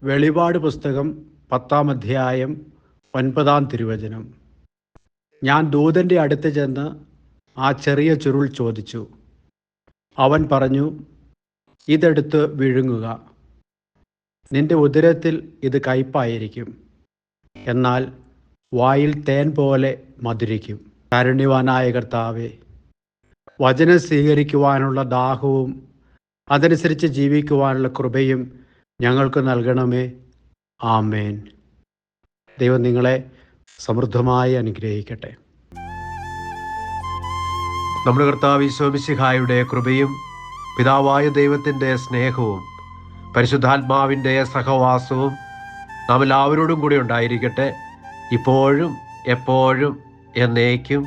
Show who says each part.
Speaker 1: വെളിപാട് പുസ്തകം 10-ാം അധ്യായം 9-ാം തിരുവചനം. ഞാൻ ദൂതൻ്റെ അടുത്ത് ചെന്ന് ആ ചെറിയ ചുരുൾ ചോദിച്ചു. അവൻ പറഞ്ഞു, ഇതെടുത്ത് വിഴുങ്ങുക. നിന്റെ ഉദരത്തിൽ ഇത് കയ്പായിരിക്കും, എന്നാൽ വായിൽ തേൻ പോലെ മധുരിക്കും. കാരുണ്യവാനായ കർത്താവേ, വചനം സ്വീകരിക്കുവാനുള്ള ദാഹവും അതനുസരിച്ച് ജീവിക്കുവാനുള്ള കൃപയും ഞങ്ങൾക്ക് നൽകണമേ. ആമേൻ. ദൈവം നിങ്ങളെ സമൃദ്ധമായി അനുഗ്രഹിക്കട്ടെ. നമ്മുടെ കർത്താവ് ഈശോ മിശിഹായുടെ കൃപയും പിതാവായ ദൈവത്തിൻ്റെ സ്നേഹവും പരിശുദ്ധാത്മാവിൻ്റെ സഹവാസവും നാം എല്ലാവരോടും കൂടി ഉണ്ടായിരിക്കട്ടെ, ഇപ്പോഴും എപ്പോഴും എന്നേക്കും.